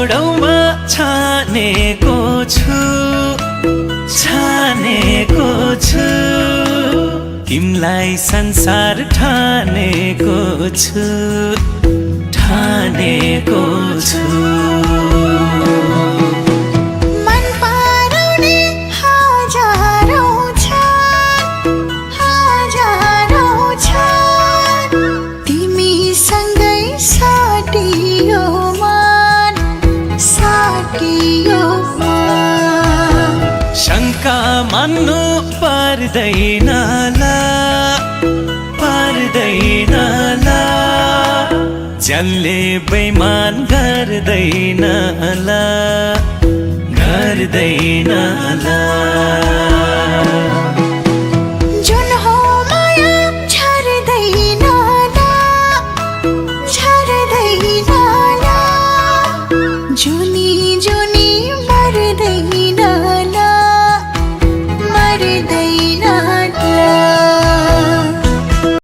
छोडौमा छानेको छु तिमलाई संसार ठानेको छु मन पराउने हजारौं छन् तिमीसँगै साटियो मन शङ्का मान्नु पर्दैन जसले बेइमान गर्दैन जुन हो माया छर्दैन जुनी